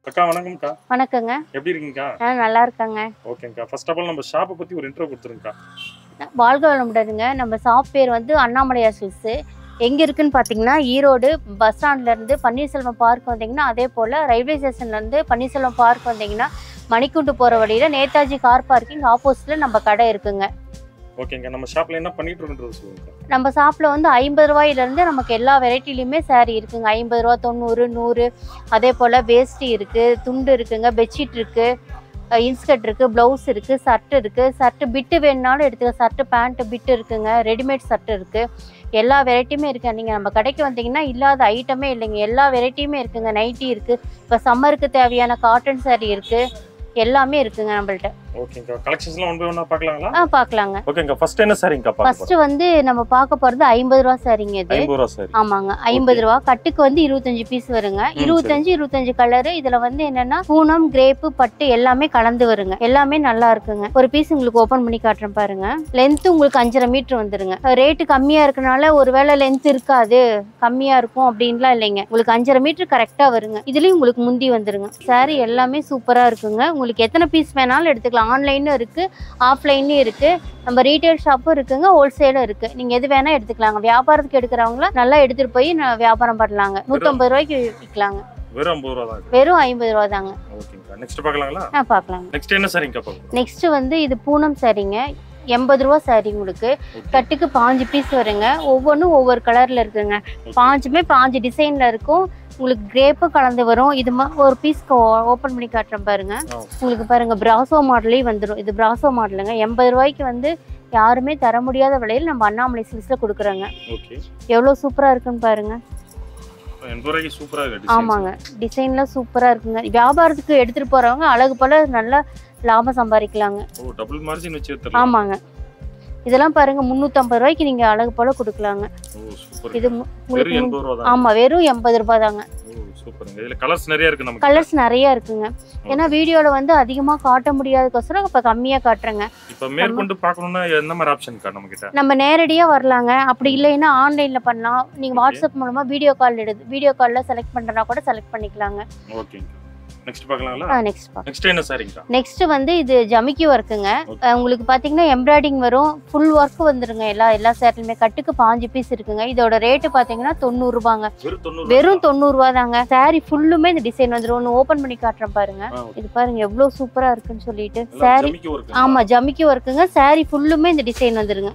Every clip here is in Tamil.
அக்கா வணக்கம்க்கா. வணக்கங்க. எப்படி இருக்கீங்கக்கா? நல்லா இருக்காங்க. ஓகேங்கக்கா. ஃபர்ஸ்ட் ஆஃப் ஆல் நம்ம ஷாப்பை பற்றி ஒரு இன்ட்ரோ கொடுத்துருங்கக்கா. வாழ்க வளமுடனுங்க. நம்ம ஷாப் பேர் வந்து அண்ணாமலையார் சில்க்ஸு. எங்கே இருக்குன்னு பார்த்தீங்கன்னா ஈரோடு பஸ் ஸ்டாண்ட்லேருந்து பன்னீர்செல்வம் பார்க் வந்தீங்கன்னா, அதே போல் ரயில்வே ஸ்டேஷன்லேருந்து பன்னீர்செல்வம் பார்க் வந்தீங்கன்னா மணிக்குண்டு போகிற வழியில் நேதாஜி கார் பார்க்கிங் ஆப்போசிட்டில் நம்ம கடை இருக்குங்க. ஓகேங்க. நம்ம ஷாப்பில் என்ன பண்ணிட்டு இருக்குன்றது சொல்லுங்க. நம்ம ஷாப்பில் வந்து 50 ரூபாயிலேருந்து நமக்கு எல்லா வெரைட்டிலையுமே சாரீ இருக்குங்க. 50 ரூபா, 90, 100. அதே போல் வேஷ்டி இருக்குது, துண்டு இருக்குங்க, பெட்ஷீட் இருக்குது, இன்ஸ்கர்ட் இருக்குது, ப்ளவுஸ் இருக்குது, சர்ட் இருக்குது. சர்ட்டு பிட்டு வேணுனாலும் எடுத்துக்க. சர்ட்டு பேண்ட்டு பிட்டு இருக்குங்க, ரெடிமேட் சர்ட்டு இருக்குது. எல்லா வெரைட்டியுமே இருக்குது. நீங்கள் நம்ம கடைக்கு வந்தீங்கன்னா இல்லாத ஐட்டமே இல்லைங்க. எல்லா வெரைட்டியுமே இருக்குங்க. நைட்டி இருக்குது, இப்போ சம்மருக்கு தேவையான காட்டன் சாரீ இருக்குது, எல்லாமே இருக்குங்க நம்மள்ட்ட. ஓகேங்கா. கலெக்ஷன்ஸ்லாம் ஒன் பை ஒன்னா பார்க்கலாங்களா? பார்க்கலாங்க. ஓகேங்கா. ஃபர்ஸ்ட் என்ன சாரிங்கக்கா பார்க்க ஃபர்ஸ்ட் வந்து நம்ம பார்க்க போறது 50 ரூபா சாரிங்க. இது 50 ரூபா சாரி. ஆமாங்க, 50 ரூபா. கட்டுக்கு வந்து 25 பீஸ் வருங்க. 25 கலர். இதுல வந்து என்னன்னா பூனம், கிரேப்பு, பட்டு எல்லாமே கலந்து வருங்க. எல்லாமே நல்லா இருக்குங்க. ஒரு பீஸ் உங்களுக்கு ஓபன் பண்ணி காட்டுறேன் பாருங்க. லென்த் உங்களுக்கு 5.5 மீட்டர் வந்துருங்க. ரேட்டு கம்மியா இருக்கனால ஒருவேளை லென்த் இருக்காது, கம்மியா இருக்கும் அப்படின்லாம் இல்லைங்க. உங்களுக்கு 5.5 மீட்டர் கரெக்டா வருங்க. இதுலயும் உங்களுக்கு முந்தி வந்துருங்க. சாரி எல்லாமே சூப்பரா இருக்குங்க. உங்களுக்கு எத்தனை பீஸ் வேணாலும் எடுத்துக்கலாம். ஆன்லைனும் இருக்கு, ஆஃப்லைனும் இருக்கு. நம்ம ரீட்டைல் ஷாப்பும் இருக்குங்க, ஹோல்சேலும் இருக்கு. நீங்க எது வேணா எடுத்துக்கலாங்க. வியாபாரத்துக்கு எடுக்கிறவங்கள நல்லா எடுத்துட்டு போய் வியாபாரம் பண்ணலாங்க. 150 ரூபாய்க்கு விற்கலாங்க. வெறும் 50 ரூபா தான். வெறும் 50 ரூபா தாங்க. ஓகேங்கா. நெக்ஸ்ட் பார்க்கலாங்களா? பார்க்கலாம். நெக்ஸ்ட் என்ன சாரிங்கக்கா பார்க்கலாம்? நெக்ஸ்ட் வந்து இது பூனம் சாரிங்க. 80 ரூபா சாரி. உங்களுக்கு கட்டுக்கு 5 பீஸ் வருங்க. ஒவ்வொன்றும் ஒவ்வொரு கலர்ல இருக்குங்க. 5மே 5 டிசைன்ல இருக்கும். உங்களுக்கு கிரேப்பும் கலந்து வரும். இது ஒரு பீஸ்க்கு ஓப்பன் பண்ணி காட்டுறேன் பாருங்க. உங்களுக்கு பாருங்க பிராசோ மாடலே வந்துடும். இது பிராசோ மாடலுங்க. 80 ரூபாய்க்கு வந்து யாருமே தர முடியாத விலையில் நம்ம அண்ணாமலை சில்க்ஸ்ல கொடுக்குறோங்க. எவ்வளோ சூப்பரா இருக்குன்னு பாருங்க. ஆமாங்க, டிசைன்லாம் சூப்பரா இருக்குங்க. வியாபாரத்துக்கு எடுத்துட்டு போறவங்க அழகு போல நல்லா லாபம் சம்பாதிக்கலாங்க. ஆமாங்க. இதெல்லாம் பாருங்க 350 ரூபாய்க்கு நீங்க அழகு போல கொடுக்கலாங்க. இது ஆமா, வெறும் 80 ரூபாய் தாங்க. கலர்ஸ் நிறைய இருக்குங்க. ஏன்னா வீடியோல வந்து அதிகமா காட்ட முடியாததுக்கோசரம் இப்ப கம்மியா காட்டுறேங்க. நம்ம நேரடியா வரலாங்க. அப்படி இல்லைன்னா ஆன்லைன்ல பண்ணலாம். நீங்க வாட்ஸ்அப் மூலமா வீடியோ கால்ல செலக்ட் பண்றனா கூட செலக்ட் பண்ணிக்கலாங்க. நெக்ஸ்ட் பார்க்கலாங்களா? நெக்ஸ்ட் என்ன சாரிங்கா? நெக்ஸ்ட் வந்து இது ஜமிக்கி வர்க்குங்க. உங்களுக்கு பாத்தீங்கன்னா எம்ப்ராய்டிங் வரும், ஃபுல் வர்க் வந்துருங்க. எல்லா சாரிலுமே கட்டுக்கு 5 பீஸ் இருக்குங்க. இதோட ரேட் பாத்தீங்கன்னா 90 ரூபாங்க. வெறும் 90 ரூபா தாங்க. சாரி ஃபுல்லுமே இந்த டிசைன் வந்துரும். ஒன்னு ஓபன் பண்ணி காட்டுறேன் பாருங்க. இது பாருங்க எவ்வளவு சூப்பரா இருக்குன்னு சொல்லிட்டு. சாரி ஆமா, ஜமிக்கி வர்க்குங்க. சாரி ஃபுல்லுமே இந்த டிசைன் வந்துருங்க.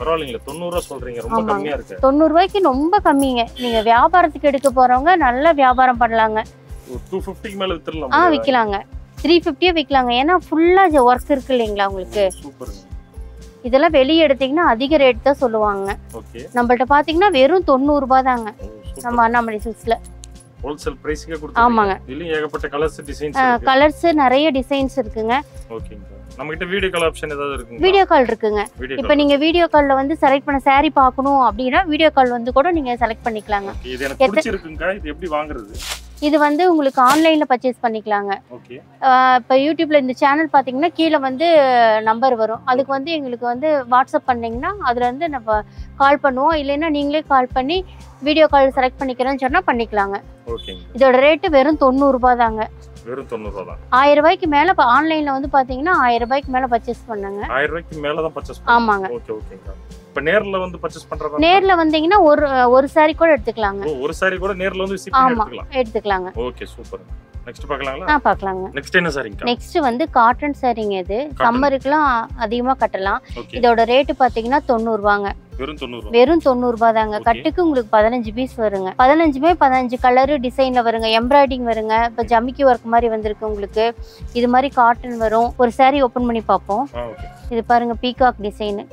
பரவாயில்லைங்க. 90 ரூபாய் சொல்றீங்க, ரொம்ப கம்மியா இருக்கு. 90 ரூபாய்க்கு ரொம்ப கம்மிங்க. நீங்க வியாபாரத்துக்கு எடுக்க போறவங்க நல்லா வியாபாரம் பண்ணலாங்க. 250 க்கு மேல வித்துறலாம். விக்கலாங்க. 350 விக்கலாங்க. ஏன்னா ஃபுல்லா ஒர்க் இருக்கு இல்லைங்களா உங்களுக்கு. இதெல்லாம் வெளியே எடுத்தீங்கன்னா அதிக ரேட் தான் சொல்லுவாங்க. நம்மள்ட்ட பாத்தீங்கன்னா வெறும் 90 ரூபாய் தாங்க நம்ம அண்ணாமலை சில்க்ஸ்ல. ஹோல்சேல் பிரைஸ்க்கே கொடுத்துருங்க. ஆமாங்க. இதுல ஏகப்பட்ட கலர்ஸ், டிசைன்ஸ் இருக்கு. கலர்ஸ் நிறைய டிசைன்ஸ் இருக்குங்க. ஓகேங்க. நம்ம கிட்ட வீடியோ கால் ஆப்ஷன் ஏதாவது இருக்குங்க? வீடியோ கால் இருக்குங்க. இப்போ நீங்க வீடியோ கால்ல வந்து செலக்ட் பண்ண சாரி பார்க்கணும் அப்படினா வீடியோ கால் வந்து கூட நீங்க செலக்ட் பண்ணிக்கலாங்க. இது எனக்கு பிடிச்சிருக்குங்க. இது எப்படி வாங்குறது? இது வந்து உங்களுக்கு ஆன்லைன்ல பர்ச்சேஸ் பண்ணிக்கலாங்க. ஓகே. இப்போ யூடியூப்ல இந்த சேனல் பாத்தீங்கன்னா கீழே வந்து நம்பர் வரும். அதுக்கு வந்து எங்களுக்கு வந்து வாட்ஸ்அப் பண்ணீங்கன்னா அதுல இருந்து நம்ம கால் பண்ணுவோம். இல்லைன்னா நீங்களே கால் பண்ணி வீடியோ கால் செலக்ட் பண்ணிக்கிறேன்னு சொன்னா பண்ணிக்கலாங்க. ஓகேங்க. இதோட ரேட் வெறும் 90 ரூபாய் தாங்க. வெறும் 90 ரூபாய் தான். 1000 ரூபாய்க்கு மேல இப்ப ஆன்லைன்ல வந்து பாத்தீங்கன்னா 1000 ரூபாய்க்கு மேல பர்ச்சேஸ் பண்ணாங்க. 1000 ரூபாய்க்கு மேல தான் பர்ச்சேஸ் பண்ணுங்க. ஆமாங்க. ஓகே ஓகேங்க. இப்ப நேர்ல வந்து பர்ச்சேஸ் பண்றதா? நேர்ல வந்தீங்கன்னா ஒரு சாரி கூட எடுத்துக்கலாங்க. ஒரு சாரி கூட நேர்ல வந்து விசிட் எடுத்துக்கலாங்க. Okay super. நெக்ஸ்ட் பார்க்கலாங்களா? பார்க்கலாங்க. நெக்ஸ்ட் என்ன சாரிங்க? நெக்ஸ்ட் வந்து காட்டன் சாரிங்க. இது சம்மருக்குலாம் அதிகமா கட்டலாம். இதோட ரேட் பாத்தீங்கன்னா 90 ரூபாங்க. வெறும் 90 ரூபாய் தாங்க. கட்டுக்கு உங்களுக்கு 15 பீஸ் வருங்க. 15மே 15 கலர் டிசைன்ல வருங்க. எம்ப்ராய்டிங் வருங்க. இப்ப ஜமிக்கி ஒர்க் மாதிரி வந்திருக்கு உங்களுக்கு. இது மாதிரி காட்டன் வரும். ஒரு சாரி ஓபன் பண்ணி பார்ப்போம். இது பாருங்க பீகாக் டிசைன்.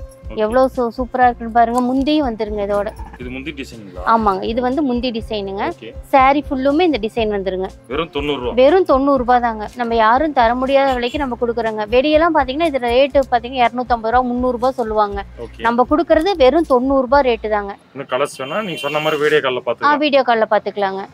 எவ்வளவு சூப்பரா இருக்குன்னு பாருங்க. முந்தியும் வந்துருங்க இதோட. இது முந்தி டிசைனுங்களா? ஆமாங்க, இது வந்து முந்தி டிசைனுங்க. சாரி ஃபுல்லுமே இந்த டிசைன் வந்துருங்க. வெறும் 90 ரூபாய். வெறும் 90 ரூபாய் தாங்க. நம்ம யாரும் தர முடியாத விலைக்கு நம்ம கொடுக்குறோங்க. வெளியெல்லாம் பாத்தீங்கன்னா இது ரேட் பாத்தீங்கன்னா 250 ரூபாய் 300 ரூபாய் சொல்லுவாங்க. நம்ம கொடுக்கறது வெறும் 90 ரூபாய் ரேட்டு தாங்க. இன்னும் கலர்ஸ் வேணா நீங்க சொன்ன மாதிரி வீடியோ கால்ல பாத்துக்கலாம். வீடியோ கால்ல பாத்துக்கலாங்க.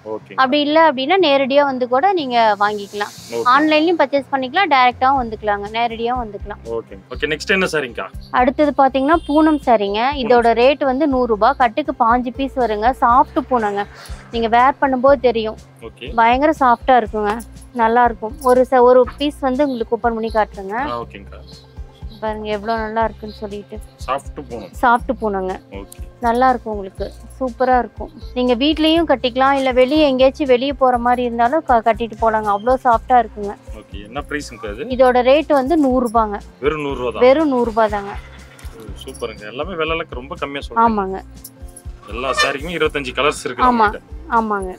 அப்படி இல்ல அப்படின்னா நேரடியா வந்து கூட நீங்க வாங்கிக்கலாம். ஆன்லைன்லயும் பர்ச்சேஸ் பண்ணிக்கலாம், டைரக்டாவும் வந்துக்கலாங்க, நேரடியாவும் வந்துக்கலாம். ஓகே. நெக்ஸ்ட் என்ன சாரிங்கா? அடுத்து பாத்தீங்கன்னா பாத்தீங்கன்னா பூனம் சாரீங்க. இதோட ரேட் வந்து 100 ரூபாய். கட்டுக்கு 5 பீஸ் வருங்க. சாஃப்ட் பூனங்க. நீங்க வேர் பண்ணும்போது தெரியும். பயங்கர சாஃப்டா இருக்குங்க. நல்லா இருக்கும். ஒரு பீஸ் வந்து உங்களுக்கு ஓபன் பண்ணி காட்டுறேங்க. ஓகேங்கா. பாருங்க எவ்வளவு நல்லா இருக்குன்னு சொல்லிட்டு. சாஃப்ட் பூனங்க. நல்லா இருக்கும் உங்களுக்கு. சூப்பரா இருக்கும். நீங்க வீட்லயும் கட்டிக்கலாம் இல்ல வெளிய எங்கேயாச்சும் வெளிய போற மாதிரி இருந்தாலும் கட்டிட்டு போலாங்க. அவ்வளவு சாஃப்டா இருக்குங்க. ஓகே. என்ன பிரைஸ்ங்க இது? இதோட ரேட் வந்து 100 ரூபாங்க. வெறும் 100 ரூபாய் தான். வெறும் 100 ரூபாய் தாங்க. சூப்பர்ங்க. எல்லாமே விலைக்கு ரொம்ப கம்மியா சொல்றீங்க. ஆமாங்க. எல்லா சாரிக்குமே 25 கலர்ஸ் இருக்கு. ஆமாங்க.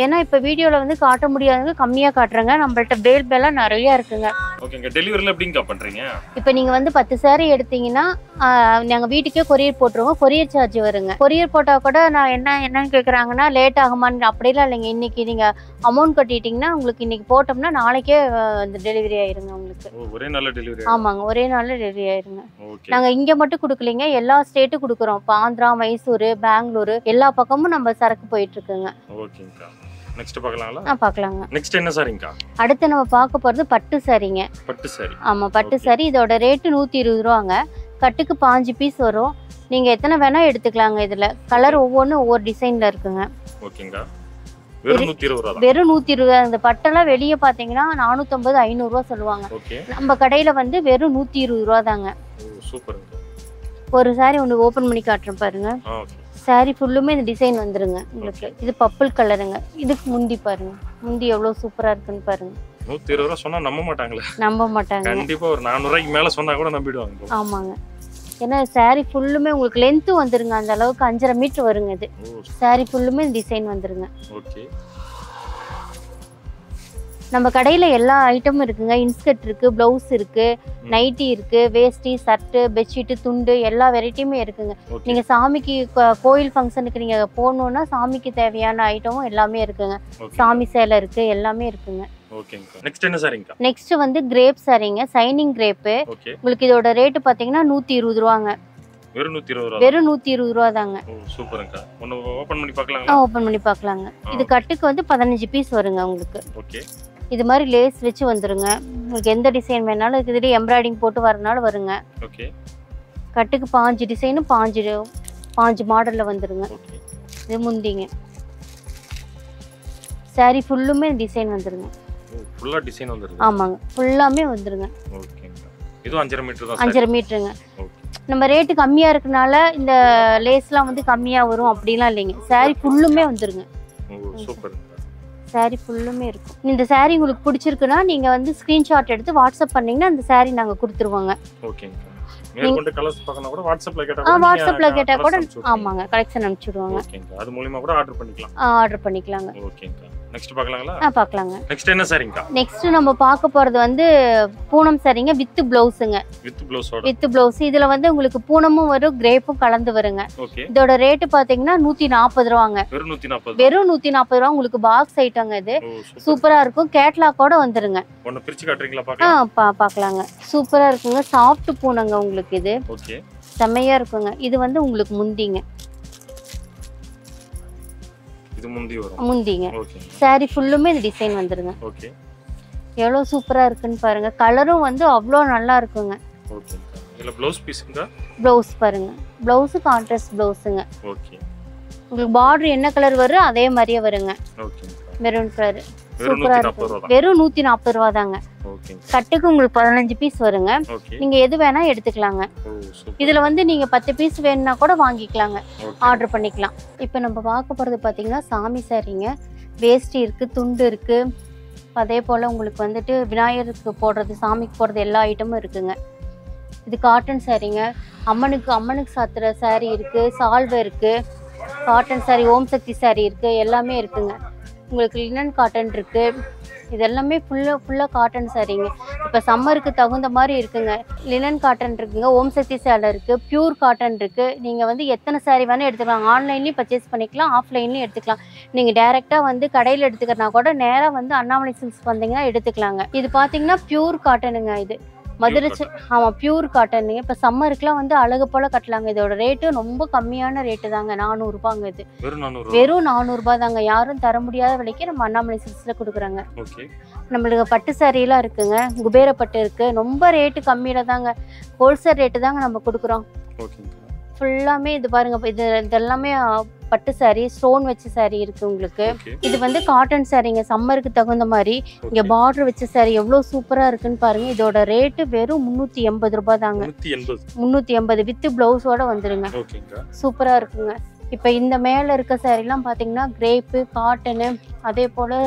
ஏன்னா இப்ப வீடியோல வந்து காட்ட முடியாதவங்க கம்மியா காட்டுறேங்க. நம்மள்ட்ட பேல் நிறைய இருக்குங்க. ஓகேங்க. டெலிவரில எப்படிங்க பண்றீங்க? இப்போ நீங்க வந்து 10 சாரி எடுத்தீங்கன்னா நாங்க வீட்டுக்கே கொரியர் போட்டுருவோம். கொரியர் சார்ஜ் வருங்க. கொரியர் போட்டா கூட நான் என்னன்னு கேக்குறாங்கன்னா லேட் ஆகுமான்னு அப்படிலாம் இல்லைங்க. இன்னைக்கு நீங்க அமௌண்ட் கட்டிட்டீங்கன்னா உங்களுக்கு இன்னைக்கு போட்டோம்னா நாளைக்கே டெலிவரி ஆயிருங்க உங்களுக்கு. ஒரே நாள்ல டெலிவரி? ஆமாங்க, ஒரே நாள்ல டெலிவரி ஆயிருங்க. நாங்க இங்க மட்டும் கொடுக்கலீங்க, எல்லா ஸ்டேட்டும் கொடுக்குறோம். ஆந்திரா, மைசூர், பெங்களூர் எல்லா பக்கமும் நம்ம சரக்கு போயிட்டு இருக்குங்க. ஓகேங்கா. நெக்ஸ்ட் பார்க்கலாங்களா? பார்க்கலாங்க. நெக்ஸ்ட் என்ன சாரிங்கா? அடுத்து நம்ம பார்க்க போறது பட்டு சாரிங்க. பட்டு சாரி. ஆமா, பட்டு சாரி. இதோட ரேட் 120 ரூபாங்க. கட்டுக்கு 5 பீஸ் வரும். நீங்க எத்தனை வேணா எடுத்துக்கலாங்க. இதுல கலர் ஒவ்வொன்றும் ஒவ்வொரு டிசைன்ல இருக்குங்க. ஓகேங்கா. வெறும் 120 ரூபாய். வெறும் 120. இந்த பட்டெல்லாம் வெளிய பாத்தீங்கன்னா 450 500 ரூபாய் சொல்லுவாங்க. நம்ம கடையில வந்து வெறும் 120 ரூபாய் தாங்க. சூப்பர்ங்க. ஒரு சாரி ஒன்னு ஓபன் பண்ணி காட்டுறேன் பாருங்க. சாரி ஃபுல்லுமே இந்த டிசைன் வந்துருங்க உங்களுக்கு. இது பர்பிள் கலருங்க. இதுக்கு முந்தி பாருங்க. முந்தி எவ்வளவு சூப்பரா இருக்குன்னு பாருங்க. 120 ரூபாய் சொன்னா நம்ப மாட்டாங்களே. நம்ப மாட்டாங்க. கண்டிப்பா ஒரு 400 ரூபாய்க்கு மேல சொன்னா கூட நம்பிடுவாங்க. ஆமாங்க. ஏன்னா சாரி ஃபுல்லுமே உங்களுக்கு லென்த் வந்துருங்க. அந்த அளவுக்கு 5.5 மீட்டர் வருங்க. இது சாரி ஃபுல்லுமே டிசைன் வந்துருங்க. ஓகே. நம்ம கடையில எல்லா ஐட்டமும் இருக்குங்க. இன்ஸ்கர்ட் இருக்கு, பிளவுஸ் இருக்கு, நைட்டி இருக்கு, வேஷ்டி, சர்ட்டு, பெட்ஷீட், துண்டு எல்லா வெரைட்டியுமே இருக்குங்க. நீங்க சாமிக்கு கோயில் ஃபங்க்ஷனுக்கு நீங்க போகணும்னா சாமிக்கு தேவையான ஐட்டமும் எல்லாமே இருக்குங்க. சாமி சேலை இருக்கு, எல்லாமே இருக்குங்க. ஓகேங்க. நெக்ஸ்ட் என்ன சாரிங்க? நெக்ஸ்ட் வந்து கிரேப் சாரிங்க. Signing grape. உங்களுக்கு இதோட ரேட் பாத்தீங்கன்னா 120 ரூபாங்க. வெறும் 120 ரூபாய். வெறும் 120 ரூபாய் தாங்க. சூப்பர்ங்க. ஒன்னு ஓபன் பண்ணி பார்க்கலாங்களா? ஓபன் பண்ணி பார்க்கலாங்க. இது கட்டுக்கு வந்து 15 பீஸ் வருங்க உங்களுக்கு. ஓகே. இது மாதிரி லேஸ் வச்சு வந்துருங்க. உங்களுக்கு எந்த டிசைன் வேணாலும் இதுல எம்ப்ராய்டிங் போட்டு வரனால வருங்க. ஓகே. கட்டுக்கு 5 டிசைனும் 5 மாடல்ல வந்துருங்க. இது முந்திங்க. சாரி ஃபுல்லுமே டிசைன் வந்துருங்க. ஃபுல்லா டிசைன் வந்துருங்க. ஆமாங்க, ஃபுல்லாமே வந்துருங்க. ஓகேங்க. இது 5.5 மீட்டர் தான். 5.5 மீட்டருங்க. நம்ம ரேட் கம்மியா இருக்கனால இந்த லேஸ்லாம் வந்து கம்மியா வரும் அப்படிலாம் இல்லைங்க. சாரி ஃபுல்லுமே வந்துருங்க. சூப்பர். சாரி ஃபுல்லுமே இருக்கும். இந்த சாரி உங்களுக்கு பிடிச்சிருக்குன்னா நீங்க வந்து ஸ்கிரீன்ஷாட் எடுத்து வாட்ஸ்அப் பண்ணீங்கன்னா அந்த சாரி நாங்க கொடுத்துருவோங்க. ஓகேங்க. மேற்கொண்டு கலர்ஸ் பார்க்கணும் கூட வாட்ஸ்அப்ல கேட்டா கூட ஆமாங்க கலெக்ஷன் அனுப்பிச்சிடுவாங்க. ஓகேங்க. அது மூலமா கூட ஆர்டர் பண்ணிக்கலாம். ஆர்டர் பண்ணிக்கலாங்க. ஓகேங்க. நெக்ஸ்ட் பார்க்கலாங்களா? பார்க்கலாங்க. நெக்ஸ்ட் என்ன சாரிங்க? நெக்ஸ்ட் நம்ம பார்க்க போறது வந்து பூனம் சாரிங்க வித் பிளவுஸ்ங்க. வித் பிளவுஸோட. With blouse. இதுல வந்து உங்களுக்கு பூனமும் வரும், கிரேப்பும் கலந்து வருங்க. ஓகே. இதோட ரேட் பாத்தீங்கன்னா 140 ரூபாங்க. வெறும் 140. வெறும் 140 ரூபாய். உங்களுக்கு பாக்ஸ் ஐட்டங்க. இது சூப்பரா இருக்கும். கேட்லாக்கோட வந்துருங்க. ஒன்னு பிரிச்சு காட்றீங்களா? பார்க்கலாம். பார்க்கலாங்க. சூப்பரா இருக்குங்க. சாஃப்ட் பூனங்க உங்களுக்கு. இது ஓகே. செமையா இருக்குங்க. இது வந்து உங்களுக்கு முந்திங்க. இது முந்தி வரும். முந்திங்க. ஓகே. சாரி ஃபுல்லுமே இந்த டிசைன் வந்துருங்க. ஓகே. எவ்வளவு சூப்பரா இருக்குன்னு பாருங்க. கலரும் வந்து அவ்வளோ நல்லா இருக்குங்க. ஓகே. இதுல ப்ளவுஸ் பீஸ்ங்க. ப்ளவுஸ் பாருங்க. ப்ளவுஸ் கான்ட்ராஸ்ட் ப்ளவுஸ்ங்க. ஓகே. உங்களுக்கு பார்டர் என்ன கலர் வரும் அதே மாதிரியே வருங்க. ஓகே. Maroon colour. சூப்பரா இருக்கு. வெறும் 140 ரூபாய் தாங்க. ஓகே. கட்டுக்கு உங்களுக்கு 15 பீஸ் வருங்க. நீங்க எது வேணா எடுத்துக்கலாங்க. இதுல வந்து நீங்க 10 பீஸ் வேணும்னா கூட வாங்கிக்கலாங்க. ஆர்டர் பண்ணிக்கலாம். இப்போ நம்ம பார்க்க போறது பாத்தீங்கன்னா சாமி சாரிங்க. வேஷ்டி இருக்கு, துண்டு இருக்கு. அதே போல உங்களுக்கு வந்துட்டு விநாயகருக்கு போடுறது, சாமிக்கு போடுறது எல்லா ஐட்டமும் இருக்குங்க. இது காட்டன் சாரிங்க. அம்மனுக்கு சாத்துற சாரி இருக்கு, சால்வை இருக்கு, காட்டன் சாரி, ஓம் சக்தி சாரி இருக்கு, எல்லாமே இருக்குங்க. உங்களுக்கு லினன் காட்டன் இருக்கு. இது எல்லாமே ஃபுல்லா காட்டன் சாரிங்க. இப்போ சம்மருக்கு தகுந்த மாதிரி இருக்குங்க. லினன் காட்டன் இருக்குங்க, ஓம் சக்தி சேலை இருக்கு, பியூர் காட்டன் இருக்கு. நீங்க வந்து எத்தனை சாரி வேணா எடுத்துக்கலாம். ஆன்லைன்லயும் பர்ச்சேஸ் பண்ணிக்கலாம், ஆஃப்லைன்லயும் எடுத்துக்கலாம். நீங்க டைரக்டா வந்து கடையில எடுத்துக்கிறனா கூட நேரா வந்து அண்ணாமலை சில்க்ஸ் வந்தீங்கன்னா எடுத்துக்கலாங்க. இது பாத்தீங்கன்னா பியூர் காட்டனுங்க. இது மதுரை. ஆமா, பியூர் காட்டன். இப்ப சம்மருக்குலாம் வந்து அழகு போல கட்டலாங்க. இதோட ரேட்டு ரொம்ப கம்மியான ரேட்டு தாங்க. 400 ரூபாங்க. இது வெறும் 400 ரூபாய் தாங்க. யாரும் தர முடியாத விலைக்கு நம்ம அண்ணாமலை சில்க்ஸ்ல கொடுக்குறாங்க. நம்மளுக்கு பட்டு சாரி எல்லாம் இருக்குங்க. குபேர பட்டு இருக்கு. ரொம்ப ரேட்டு கம்மியில தாங்க. ஹோல்சேல் ரேட்டு தாங்க நம்ம கொடுக்குறோம். ஓகேங்கக்கா. ஃபுல்லாமே இது பாருங்க, இதெல்லாமே பட்டு சாரி, ஸ்டோன் வச்ச சாரி இருக்கு உங்களுக்கு. ஓகே. இது வந்து காட்டன் சாரிங்க, சம்மருக்கு தகுந்த மாதிரி. இங்க பார்டர் வச்ச சாரி எவ்வளவு சூப்பரா இருக்குன்னு பாருங்க. இதோட ரேட்டு வெறும் 380 ரூபாய் தாங்க. 380 வித் பிளவுஸோட வந்துருங்க. ஓகேங்கக்கா. சூப்பரா இருக்குங்க. இப்போ இந்த மேல இருக்க சாரிலாம் பாத்தீங்கன்னா கிரேப்பு, காட்டனு, அதே போல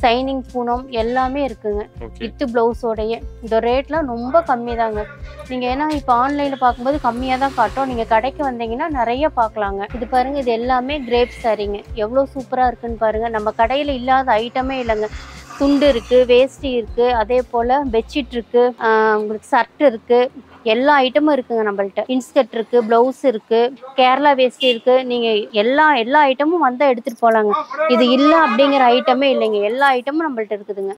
சைனிங் பூனம் எல்லாமே இருக்குங்க வித் பிளவுஸோடயே. இந்த ரேட்லாம் ரொம்ப கம்மி தாங்க. நீங்க ஏன்னா இப்போ ஆன்லைன்ல பார்க்கும்போது கம்மியாக தான் காட்டும், நீங்க கடைக்கு வந்தீங்கன்னா நிறைய பார்க்கலாங்க. இது பாருங்க, இது எல்லாமே கிரேப் சாரிங்க. எவ்வளோ சூப்பரா இருக்குன்னு பாருங்க. நம்ம கடையில இல்லாத ஐட்டமே இல்லைங்க. துண்டு இருக்கு, வேஷ்டி இருக்கு, அதே போல பெட்ஷீட் இருக்கு, உங்களுக்கு ஷர்ட் இருக்கு, எல்லா ஐட்டமும் இருக்குங்க நம்மள்ட்ட. இன்ஸ்கர்ட் இருக்கு, பிளவுஸ் இருக்கு, கேரளா வேஷ்டி இருக்கு. நீங்க எல்லா ஐட்டமும் வந்தா எடுத்துட்டு போலாங்க. இது இல்ல அப்படிங்கிற ஐட்டமே இல்லைங்க. எல்லா ஐட்டமும் நம்மள்ட்ட இருக்குதுங்க.